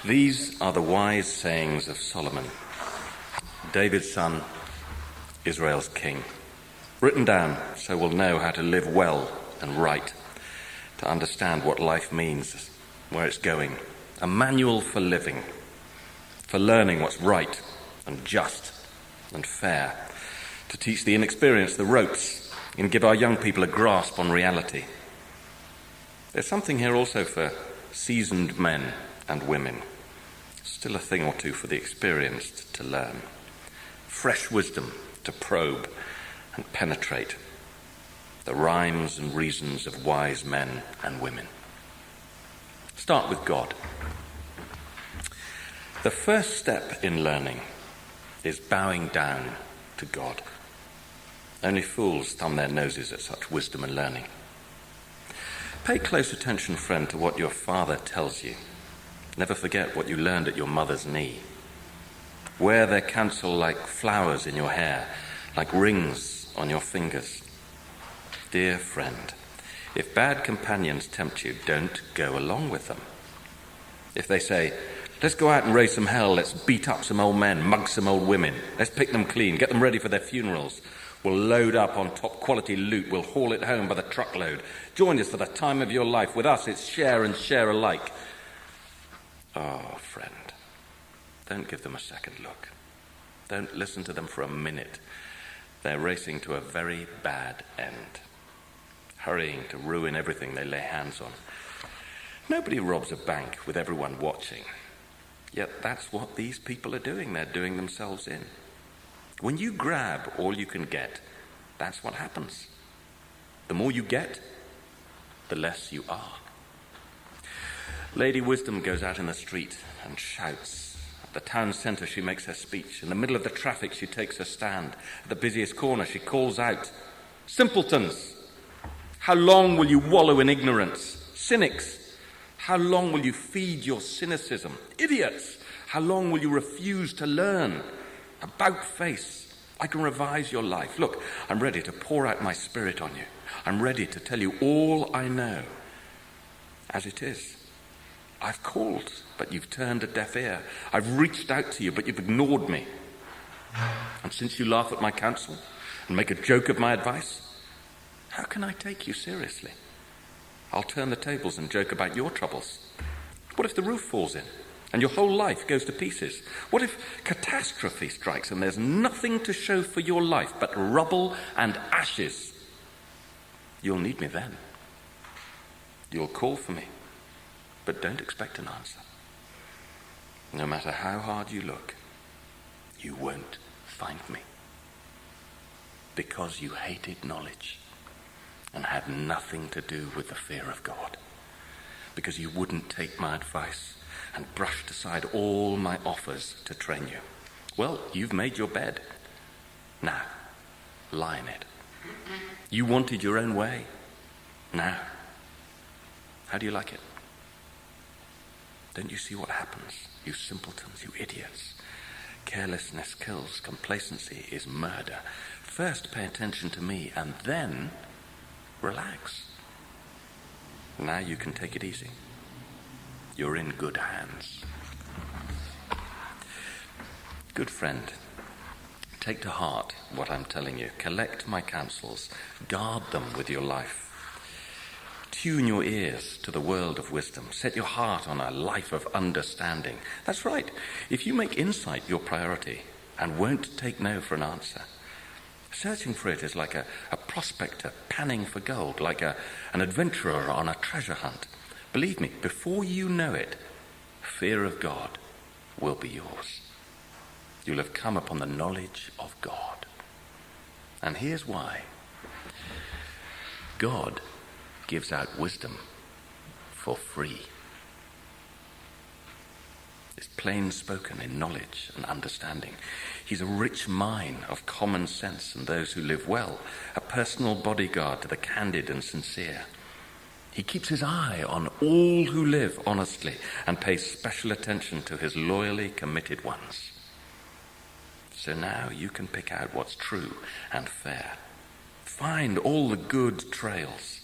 These are the wise sayings of Solomon, David's son, Israel's king. Written down so we'll know how to live well and right, to understand what life means, where it's going. A manual for living, for learning what's right and just and fair, to teach the inexperienced the ropes and give our young people a grasp on reality. There's something here also for seasoned men and women. Still a thing or two for the experienced to learn. Fresh wisdom to probe and penetrate the rhymes and reasons of wise men and women. Start with God. The first step in learning is bowing down to God. Only fools thumb their noses at such wisdom and learning. Pay close attention, friend, to what your father tells you. Never forget what you learned at your mother's knee. Wear their counsel like flowers in your hair, like rings on your fingers. Dear friend, if bad companions tempt you, don't go along with them. If they say, let's go out and raise some hell, let's beat up some old men, mug some old women, let's pick them clean, get them ready for their funerals, we'll load up on top quality loot, we'll haul it home by the truckload. Join us for the time of your life. With us it's share and share alike. Oh, friend, don't give them a second look. Don't listen to them for a minute. They're racing to a very bad end, hurrying to ruin everything they lay hands on. Nobody robs a bank with everyone watching. Yet that's what these people are doing. They're doing themselves in. When you grab all you can get, that's what happens. The more you get, the less you are. Lady Wisdom goes out in the street and shouts. At the town centre she makes her speech. In the middle of the traffic she takes her stand. At the busiest corner she calls out, simpletons! How long will you wallow in ignorance? Cynics! How long will you feed your cynicism? Idiots! How long will you refuse to learn? About face, I can revise your life. Look, I'm ready to pour out my spirit on you. I'm ready to tell you all I know. As it is, I've called, but you've turned a deaf ear. I've reached out to you, but you've ignored me. And since you laugh at my counsel and make a joke of my advice, how can I take you seriously? I'll turn the tables and joke about your troubles. What if the roof falls in and your whole life goes to pieces? What if catastrophe strikes and there's nothing to show for your life but rubble and ashes? You'll need me then. You'll call for me, but don't expect an answer. No matter how hard you look, you won't find me. Because you hated knowledge and had nothing to do with the fear of God. Because you wouldn't take my advice and brushed aside all my offers to train you. Well, you've made your bed. Now, lie in it. You wanted your own way. Now, how do you like it? Don't you see what happens? You simpletons, you idiots. Carelessness kills. Complacency is murder. First pay attention to me and then relax. Now you can take it easy. You're in good hands. Good friend, take to heart what I'm telling you. Collect my counsels. Guard them with your life. Tune your ears to the world of wisdom. Set your heart on a life of understanding. That's right. If you make insight your priority and won't take no for an answer, searching for it is like a prospector panning for gold, like an adventurer on a treasure hunt. Believe me, before you know it, fear of God will be yours. You'll have come upon the knowledge of God. And here's why. God gives out wisdom for free. It's plain spoken in knowledge and understanding. He's a rich mine of common sense and those who live well, a personal bodyguard to the candid and sincere. He keeps his eye on all who live honestly and pays special attention to his loyally committed ones. So now you can pick out what's true and fair. Find all the good trails.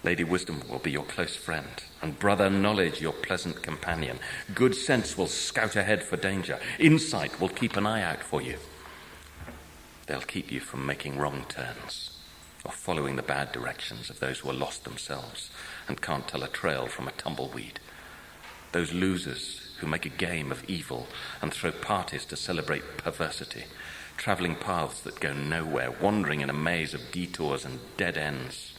Lady Wisdom will be your close friend, and Brother Knowledge your pleasant companion. Good sense will scout ahead for danger. Insight will keep an eye out for you. They'll keep you from making wrong turns or following the bad directions of those who are lost themselves and can't tell a trail from a tumbleweed. Those losers who make a game of evil and throw parties to celebrate perversity, travelling paths that go nowhere, wandering in a maze of detours and dead ends.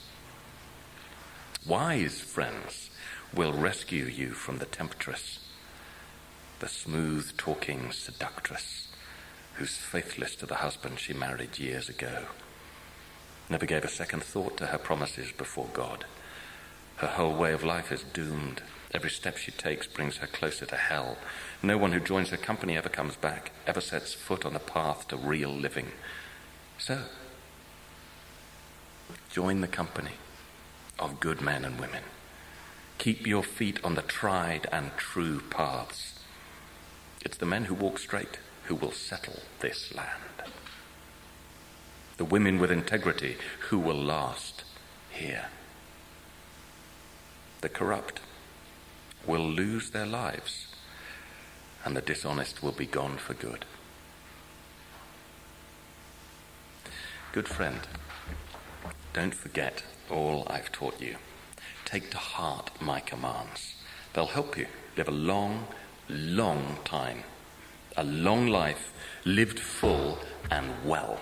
Wise friends will rescue you from the temptress, the smooth-talking seductress who's faithless to the husband she married years ago, never gave a second thought to her promises before God. Her whole way of life is doomed. Every step she takes brings her closer to hell. No one who joins her company ever comes back, ever sets foot on the path to real living. So, join the company of good men and women. Keep your feet on the tried and true paths. It's the men who walk straight who will settle this land. The women with integrity who will last here. The corrupt will lose their lives, and the dishonest will be gone for good. Good friend, don't forget all I've taught you. Take to heart my commands. They'll help you live a long, long time. A long life lived full and well.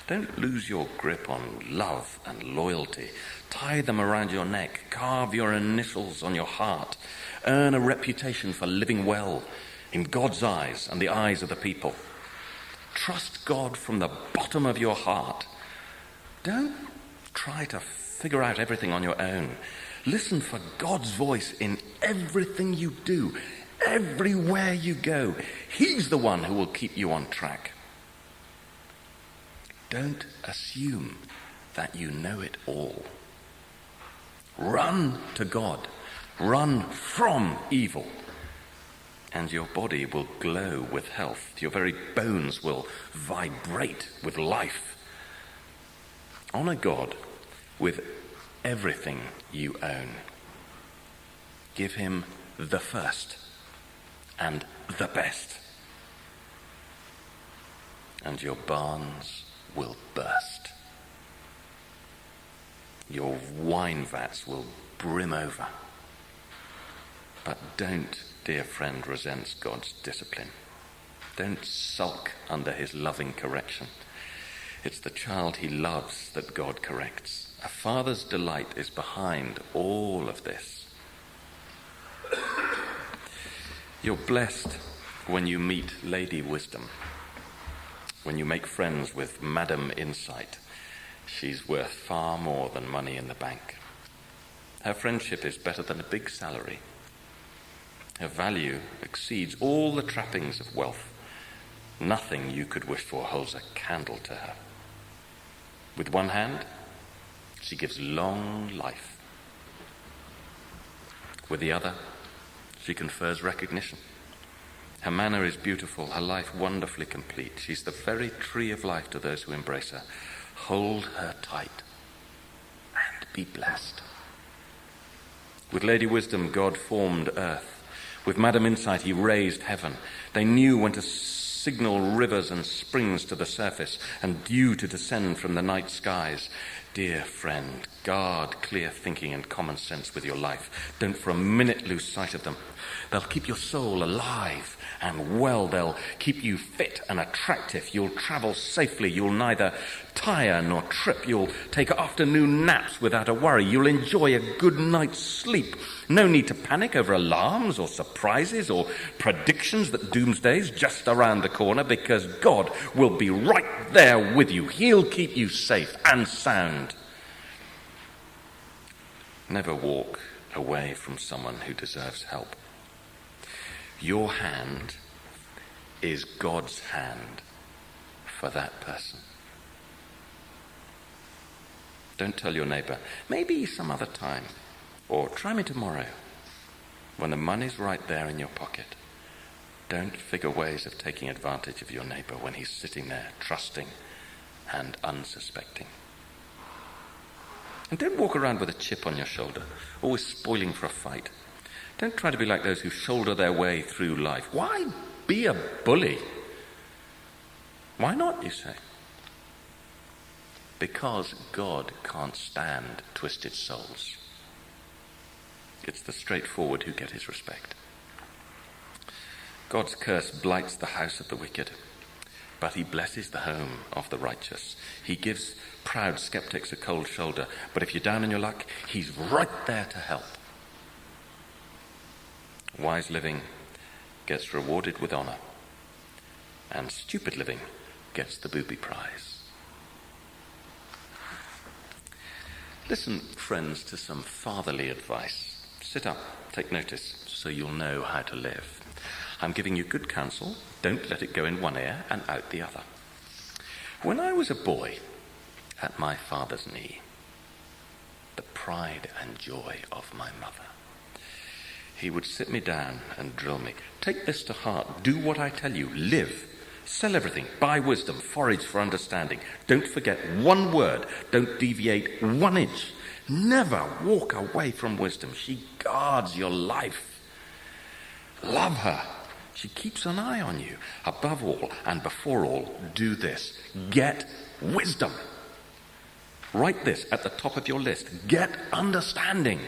Don't lose your grip on love and loyalty. Tie them around your neck. Carve your initials on your heart. Earn a reputation for living well in God's eyes and the eyes of the people. Trust God from the bottom of your heart. Don't try to figure out everything on your own. Listen for God's voice in everything you do, everywhere you go. He's the one who will keep you on track. Don't assume that you know it all. Run to God. Run from evil. And your body will glow with health. Your very bones will vibrate with life. Honor God with everything you own. Give him the first and the best. And your barns will burst. Your wine vats will brim over. But don't, dear friend, resent God's discipline. Don't sulk under his loving correction. It's the child he loves that God corrects. A father's delight is behind all of this. You're blessed when you meet Lady Wisdom, when you make friends with Madam Insight. She's worth far more than money in the bank. Her friendship is better than a big salary. Her value exceeds all the trappings of wealth. Nothing you could wish for holds a candle to her. With one hand, she gives long life. With the other, she confers recognition. Her manner is beautiful, her life wonderfully complete. She's the very tree of life to those who embrace her. Hold her tight and be blessed. With Lady Wisdom, God formed earth. With Madam Insight, he raised heaven. They knew when to signal rivers and springs to the surface and dew to descend from the night skies. Dear friend, guard clear thinking and common sense with your life. Don't for a minute lose sight of them. They'll keep your soul alive and well. They'll keep you fit and attractive. You'll travel safely. You'll neither tire nor trip. You'll take afternoon naps without a worry. You'll enjoy a good night's sleep. No need to panic over alarms or surprises or predictions that doomsday's just around the corner, because God will be right there with you. He'll keep you safe and sound. Never walk away from someone who deserves help. Your hand is God's hand for that person. Don't tell your neighbour, maybe some other time, or try me tomorrow, when the money's right there in your pocket. Don't figure ways of taking advantage of your neighbour when he's sitting there trusting and unsuspecting. And don't walk around with a chip on your shoulder, always spoiling for a fight. Don't try to be like those who shoulder their way through life. Why be a bully? Why not, you say? Because God can't stand twisted souls. It's the straightforward who get his respect. God's curse blights the house of the wicked, but he blesses the home of the righteous. He gives proud skeptics a cold shoulder, but if you're down on your luck, he's right there to help. Wise living gets rewarded with honor, and stupid living gets the booby prize. Listen, friends, to some fatherly advice. Sit up, take notice, so you'll know how to live. I'm giving you good counsel. Don't let it go in one ear and out the other. When I was a boy, at my father's knee, the pride and joy of my mother, he would sit me down and drill me. Take this to heart. Do what I tell you. Live. Sell everything. Buy wisdom. Forage for understanding. Don't forget one word. Don't deviate 1 inch. Never walk away from wisdom. She guards your life. Love her. She keeps an eye on you. Above all and before all, do this. Get wisdom. Write this at the top of your list. Get understanding.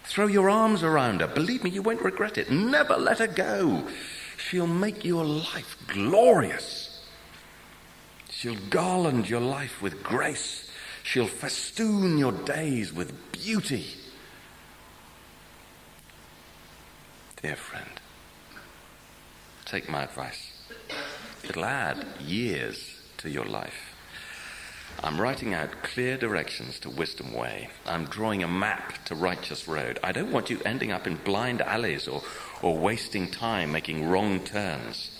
Throw your arms around her. Believe me, you won't regret it. Never let her go. She'll make your life glorious. She'll garland your life with grace. She'll festoon your days with beauty. Dear friend, take my advice. It'll add years to your life. I'm writing out clear directions to Wisdom Way. I'm drawing a map to Righteous Road. I don't want you ending up in blind alleys or wasting time making wrong turns.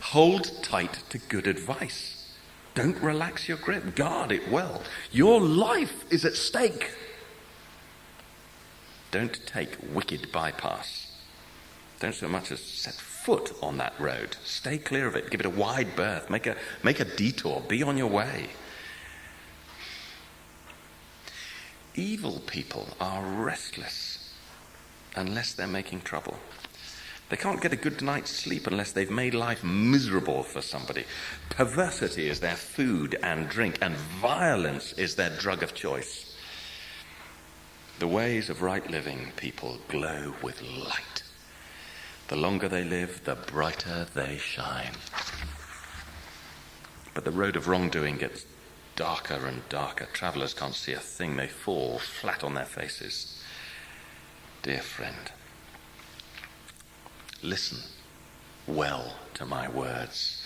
Hold tight to good advice. Don't relax your grip. Guard it well. Your life is at stake. Don't take wicked bypass. Don't so much as set foot on that road. Stay clear of it. Give it a wide berth. Make a detour. Be on your way. Evil people are restless unless they're making trouble. They can't get a good night's sleep unless they've made life miserable for somebody. Perversity is their food and drink, and violence is their drug of choice. The ways of right living people glow with light. The longer they live, the brighter they shine. But the road of wrongdoing gets darker and darker. Travelers can't see a thing. They fall flat on their faces. Dear friend, listen well to my words.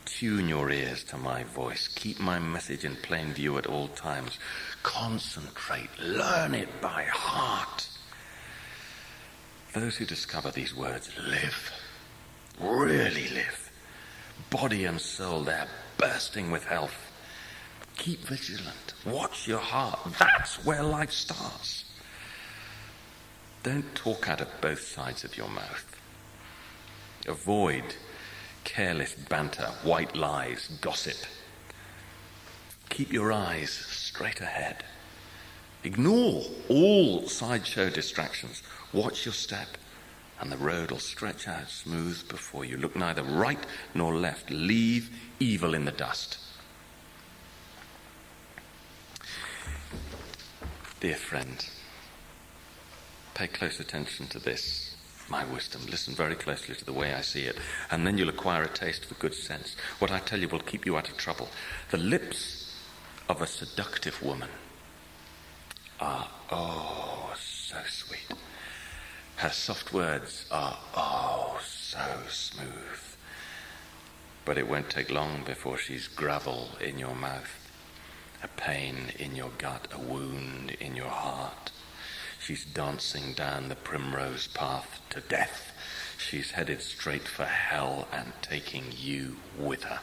Tune your ears to my voice. Keep my message in plain view at all times. Concentrate. Learn it by heart. Those who discover these words live. Really live. Body and soul, they're bursting with health. Keep vigilant. Watch your heart. That's where life starts. Don't talk out of both sides of your mouth. Avoid careless banter, white lies, gossip. Keep your eyes straight ahead. Ignore all sideshow distractions. Watch your step, and the road will stretch out smooth before you. Look neither right nor left. Leave evil in the dust. Dear friend, pay close attention to this, my wisdom. Listen very closely to the way I see it, and then you'll acquire a taste for good sense. What I tell you will keep you out of trouble. The lips of a seductive woman are, oh, so sweet. Her soft words are, oh, so smooth. But it won't take long before she's gravel in your mouth. A pain in your gut, a wound in your heart. She's dancing down the primrose path to death. She's headed straight for hell and taking you with her.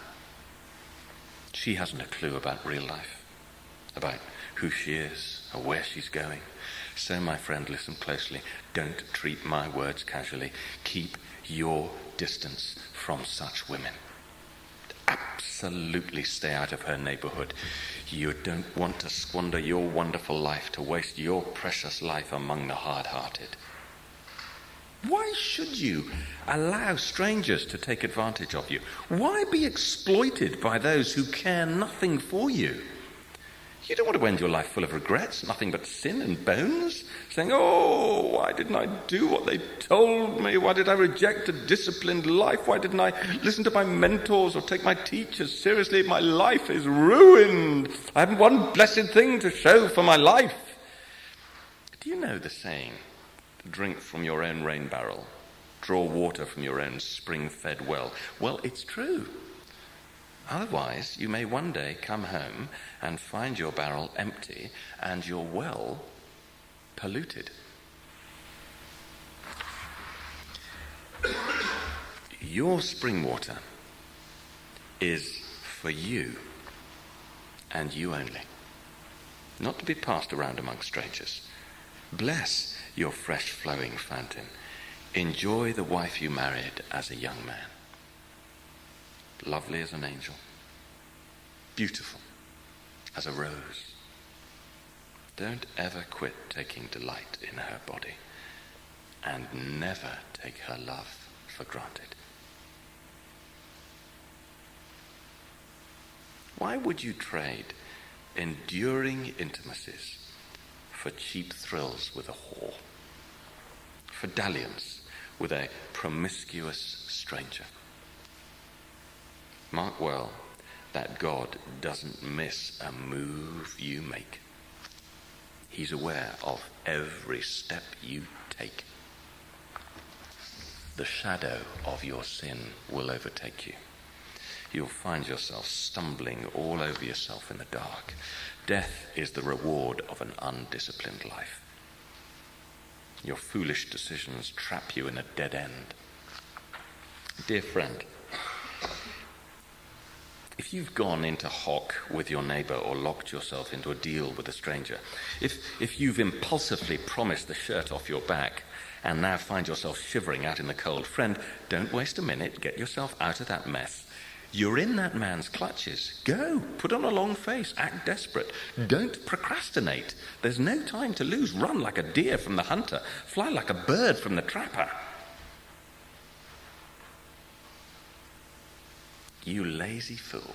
She hasn't a clue about real life, about who she is or where she's going. So, my friend, listen closely. Don't treat my words casually. Keep your distance from such women. absolutely stay out of her neighborhood. You don't want to squander your wonderful life, to waste your precious life among the hard-hearted. Why should you allow strangers to take advantage of you? Why be exploited by those who care nothing for you? You don't want to end your life full of regrets, nothing but sin and bones, saying, oh, why didn't I do what they told me? Why did I reject a disciplined life? Why didn't I listen to my mentors or take my teachers seriously? My life is ruined. I haven't one blessed thing to show for my life. Do you know the saying, drink from your own rain barrel, draw water from your own spring-fed well? Well, it's true. Otherwise, you may one day come home and find your barrel empty and your well polluted. Your spring water is for you and you only, not to be passed around among strangers. Bless your fresh flowing fountain. Enjoy the wife you married as a young man. Lovely as an angel, beautiful as a rose. Don't ever quit taking delight in her body, and never take her love for granted. Why would you trade enduring intimacies for cheap thrills with a whore, for dalliance with a promiscuous stranger? Mark well that God doesn't miss a move you make. He's aware of every step you take. The shadow of your sin will overtake you. You'll find yourself stumbling all over yourself in the dark. Death is the reward of an undisciplined life. Your foolish decisions trap you in a dead end. Dear friend, if you've gone into hock with your neighbour or locked yourself into a deal with a stranger, if you've impulsively promised the shirt off your back and now find yourself shivering out in the cold, friend, don't waste a minute. Get yourself out of that mess. You're in that man's clutches. Go, put on a long face, act desperate. Don't procrastinate. There's no time to lose. Run like a deer from the hunter. Fly like a bird from the trapper. You lazy fool.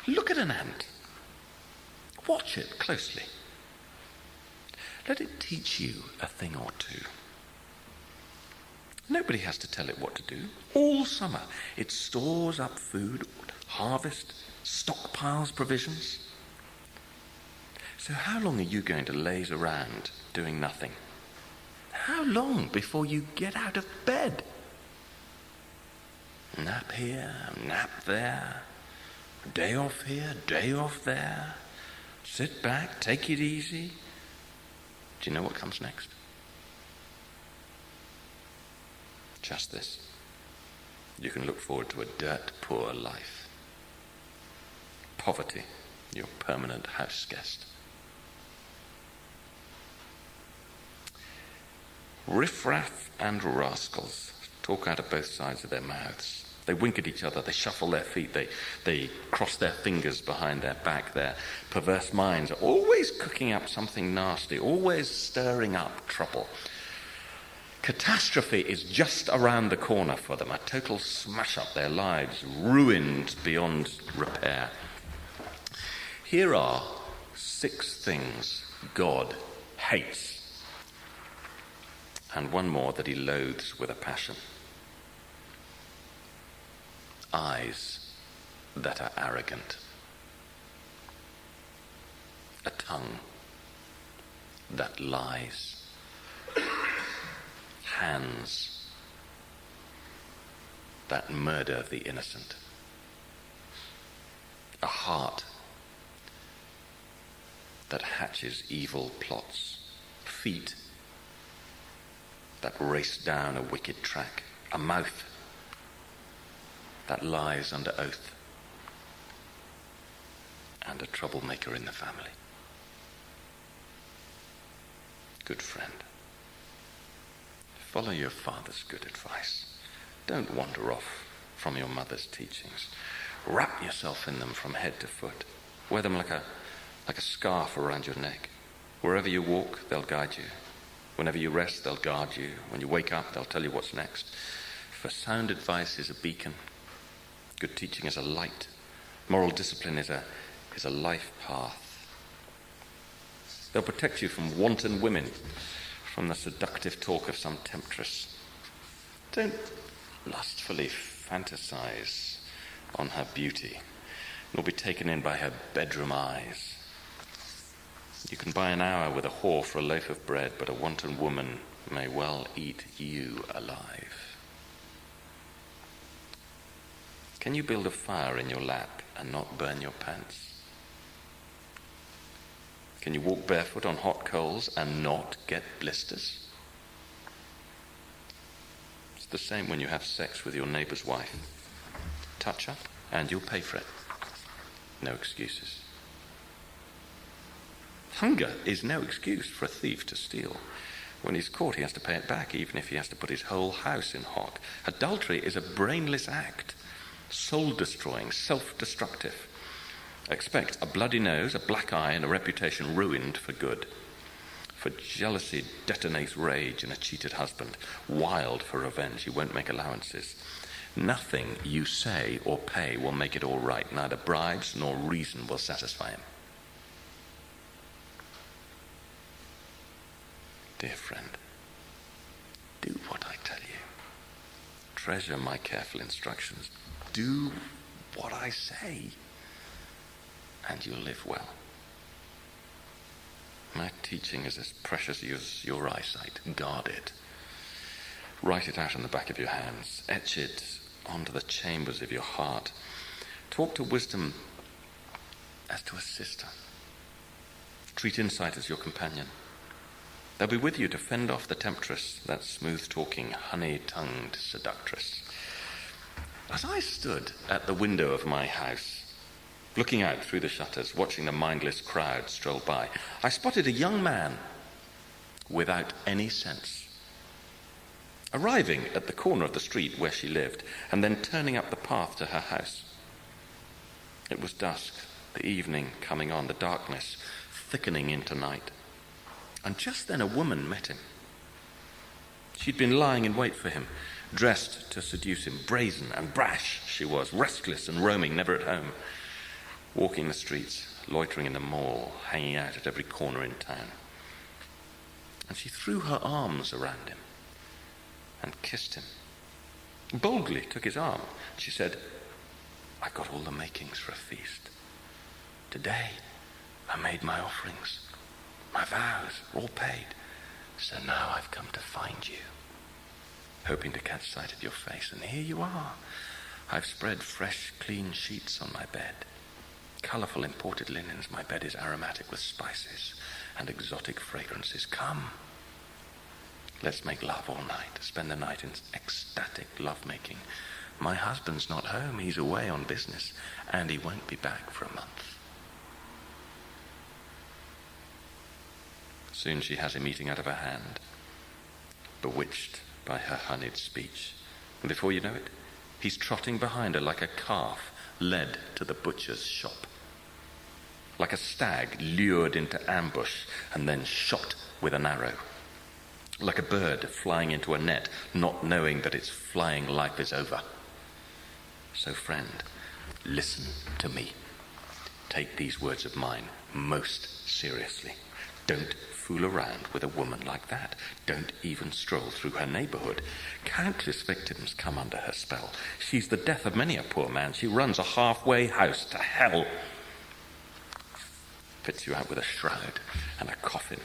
Look at an ant. Watch it closely. Let it teach you a thing or two. Nobody has to tell it what to do. All summer, it stores up food, harvest, stockpiles provisions. So how long are you going to laze around doing nothing? How long before you get out of bed? Nap here, nap there, day off here, day off there. Sit back, take it easy. Do you know what comes next? Just this. You can look forward to a dirt poor life. Poverty, your permanent house guest. Riffraff and rascals talk out of both sides of their mouths. They wink at each other, they shuffle their feet, they cross their fingers behind their back. Their perverse minds are always cooking up something nasty, always stirring up trouble. Catastrophe is just around the corner for them, a total smash up, their lives ruined beyond repair. Here are 6 things God hates, and one more that he loathes with a passion. Eyes that are arrogant, a tongue that lies, hands that murder the innocent, a heart that hatches evil plots, feet that race down a wicked track, a mouth that lies under oath, and a troublemaker in the family. Good friend, follow your father's good advice. Don't wander off from your mother's teachings. Wrap yourself in them from head to foot. Wear them like a scarf around your neck. Wherever you walk, they'll guide you. Whenever you rest, they'll guard you. When you wake up, they'll tell you what's next. For sound advice is a beacon. Good teaching is a light. Moral discipline is a life path. They'll protect you from wanton women, from the seductive talk of some temptress. Don't lustfully fantasize on her beauty, nor be taken in by her bedroom eyes. You can buy an hour with a whore for a loaf of bread, but a wanton woman may well eat you alive. Can you build a fire in your lap and not burn your pants? Can you walk barefoot on hot coals and not get blisters? It's the same when you have sex with your neighbour's wife. Touch her and you'll pay for it. No excuses. Hunger is no excuse for a thief to steal. When he's caught, he has to pay it back, even if he has to put his whole house in hock. Adultery is a brainless act, soul-destroying, self-destructive. Expect a bloody nose, a black eye, and a reputation ruined for good. For jealousy detonates rage in a cheated husband. Wild for revenge, he won't make allowances. Nothing you say or pay will make it all right. Neither bribes nor reason will satisfy him. Dear friend, do what I tell you. Treasure my careful instructions. Do what I say, and you'll live well. My teaching is as precious as your eyesight. Guard it. Write it out on the back of your hands. Etch it onto the chambers of your heart. Talk to wisdom as to a sister. Treat insight as your companion. They'll be with you to fend off the temptress, that smooth-talking, honey-tongued seductress. As I stood at the window of my house, looking out through the shutters, watching the mindless crowd stroll by, I spotted a young man without any sense, arriving at the corner of the street where she lived, and then turning up the path to her house. It was dusk, the evening coming on, the darkness thickening into night. And just then a woman met him. She'd been lying in wait for him, dressed to seduce him. Brazen and brash she was, restless and roaming, never at home. Walking the streets, loitering in the mall, hanging out at every corner in town. And she threw her arms around him and kissed him. Boldly took his arm. She said, "I've got all the makings for a feast. Today I made my offerings. My vows are all paid, so now I've come to find you, hoping to catch sight of your face. And here you are. I've spread fresh, clean sheets on my bed, colourful imported linens. My bed is aromatic with spices and exotic fragrances. Come, let's make love all night, spend the night in ecstatic lovemaking. My husband's not home, he's away on business, and he won't be back for a month." Soon she has him eating out of her hand, bewitched by her honeyed speech. And before you know it, he's trotting behind her like a calf led to the butcher's shop. Like a stag lured into ambush and then shot with an arrow. Like a bird flying into a net, not knowing that its flying life is over. So friend, listen to me. Take these words of mine most seriously. Don't fool around with a woman like that. Don't even stroll through her neighbourhood. Countless victims come under her spell. She's the death of many a poor man. She runs a halfway house to hell. Fits you out with a shroud and a coffin.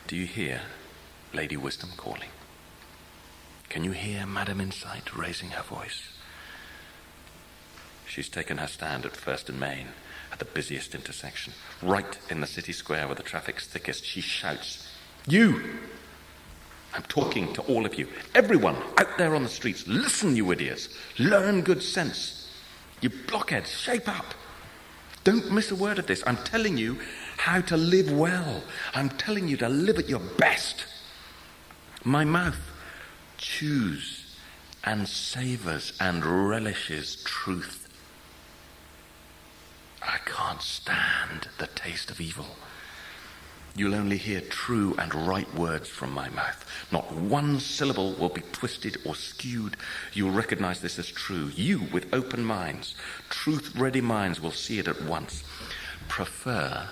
Do you hear Lady Wisdom calling? Can you hear Madam Insight raising her voice? She's taken her stand at First and Main, at the busiest intersection. Right in the city square where the traffic's thickest, she shouts, "You! I'm talking to all of you. Everyone out there on the streets, listen, you idiots. Learn good sense. You blockheads, shape up. Don't miss a word of this. I'm telling you how to live well. I'm telling you to live at your best. My mouth chews and savors and relishes truth. I can't stand the taste of evil. You'll only hear true and right words from my mouth. Not one syllable will be twisted or skewed. You'll recognize this as true. You, with open minds, truth-ready minds, will see it at once. Prefer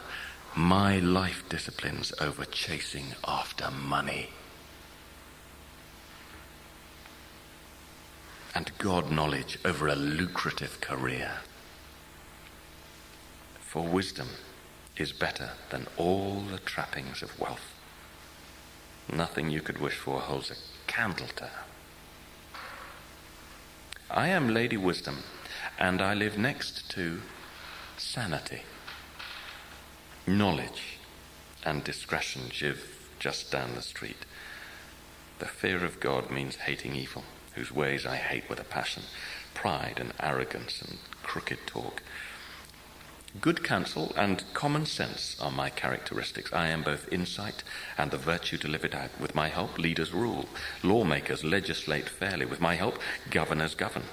my life disciplines over chasing after money. And God knowledge over a lucrative career. For wisdom is better than all the trappings of wealth. Nothing you could wish for holds a candle to her. I am Lady Wisdom, and I live next to sanity. Knowledge and discretion live just down the street. The fear of God means hating evil, whose ways I hate with a passion, pride and arrogance and crooked talk. Good counsel and common sense are my characteristics. I am both insight and the virtue to live it out. With my help, leaders rule. Lawmakers legislate fairly. With my help, governors govern.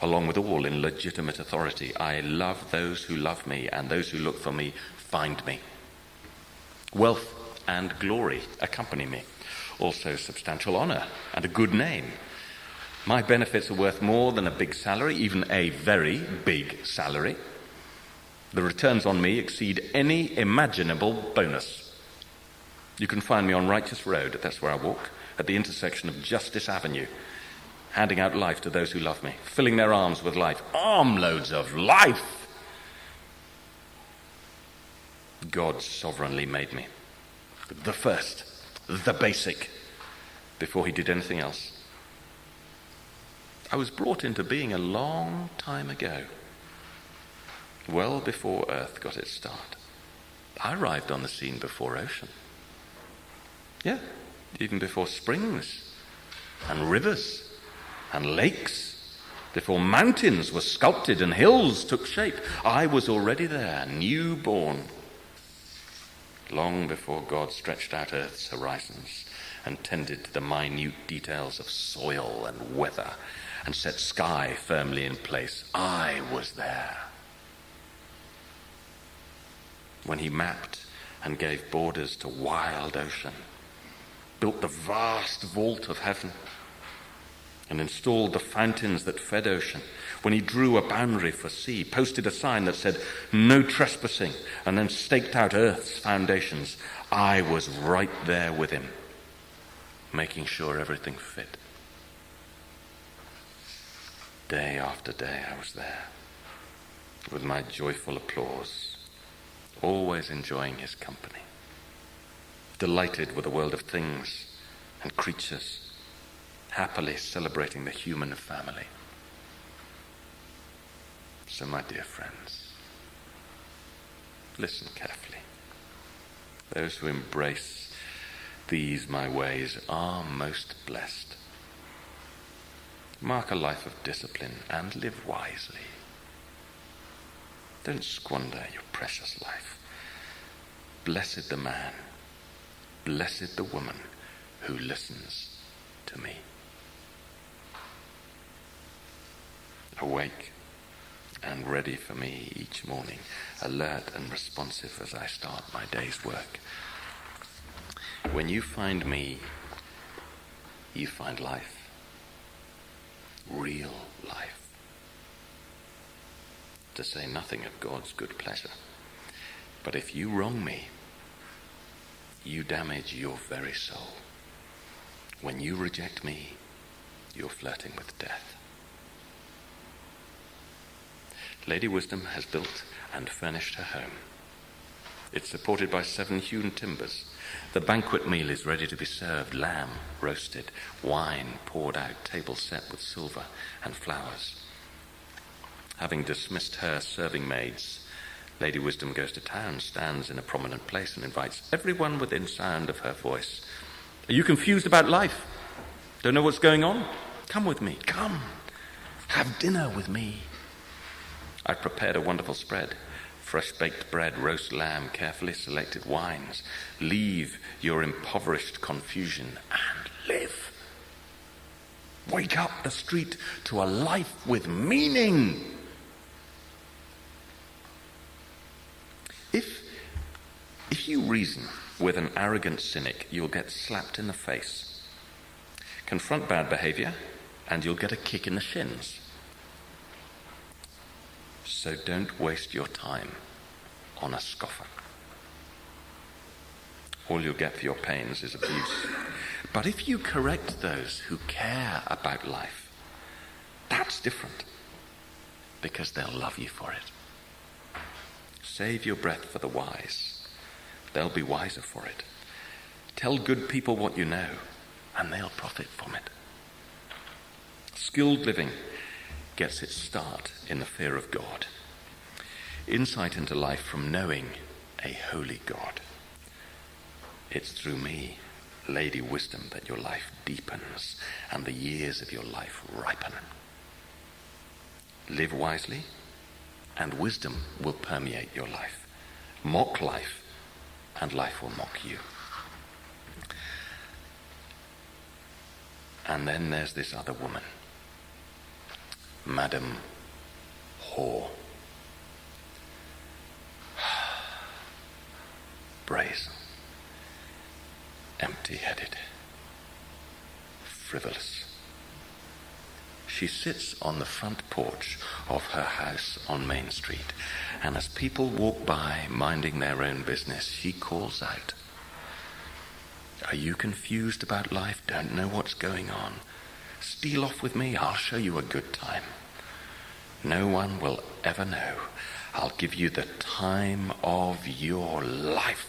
Along with all in legitimate authority, I love those who love me, and those who look for me find me. Wealth and glory accompany me. Also substantial honor and a good name. My benefits are worth more than a big salary, even a very big salary. The returns on me exceed any imaginable bonus. You can find me on Righteous Road, that's where I walk, at the intersection of Justice Avenue, handing out life to those who love me, filling their arms with life, armloads of life. God sovereignly made me. The first, the basic, before he did anything else. I was brought into being a long time ago. Well before Earth got its start. I arrived on the scene before ocean. Yeah, even before springs and rivers and lakes, before mountains were sculpted and hills took shape. I was already there, newborn, long before God stretched out Earth's horizons and tended to the minute details of soil and weather and set sky firmly in place. I was there. When he mapped and gave borders to wild ocean, built the vast vault of heaven, and installed the fountains that fed ocean, when he drew a boundary for sea, posted a sign that said, no trespassing, and then staked out Earth's foundations, I was right there with him, making sure everything fit. Day after day I was there, with my joyful applause, always enjoying his company, delighted with a world of things and creatures, happily celebrating the human family. So, my dear friends, listen carefully. Those who embrace these my ways are most blessed. Mark a life of discipline and live wisely. Don't squander your precious life. Blessed the man, blessed the woman who listens to me. Awake and ready for me each morning, alert and responsive as I start my day's work. When you find me, you find life, real life. To say nothing of God's good pleasure. But if you wrong me, you damage your very soul. When you reject me, you're flirting with death. Lady Wisdom has built and furnished her home. It's supported by 7 hewn timbers. The banquet meal is ready to be served, lamb roasted, wine poured out, table set with silver and flowers. Having dismissed her serving maids, Lady Wisdom goes to town, stands in a prominent place and invites everyone within sound of her voice. Are you confused about life? Don't know what's going on? Come with me, come. Have dinner with me. I've prepared a wonderful spread. Fresh baked bread, roast lamb, carefully selected wines. Leave your impoverished confusion and Wake up the street to a life with meaning. If you reason with an arrogant cynic, you'll get slapped in the face. Confront bad behavior, and you'll get a kick in the shins. So don't waste your time on a scoffer. All you'll get for your pains is abuse. But if you correct those who care about life, that's different, because they'll love you for it. Save your breath for the wise. They'll be wiser for it. Tell good people what you know, and they'll profit from it. Skilled living gets its start in the fear of God. Insight into life from knowing a holy God. It's through me, Lady Wisdom, that your life deepens and the years of your life ripen. Live wisely, and wisdom will permeate your life. Mock life, and life will mock you. And then there's this other woman, Madam Whore. Brazen, empty-headed, frivolous. She sits on the front porch of her house on Main Street, and as people walk by minding their own business, she calls out, "Are you confused about life? Don't know what's going on? Steal off with me, I'll show you a good time. No one will ever know. I'll give you the time of your life."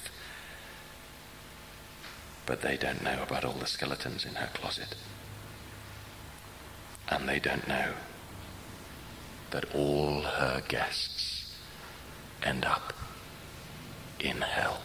But they don't know about all the skeletons in her closet. And they don't know that all her guests end up in hell.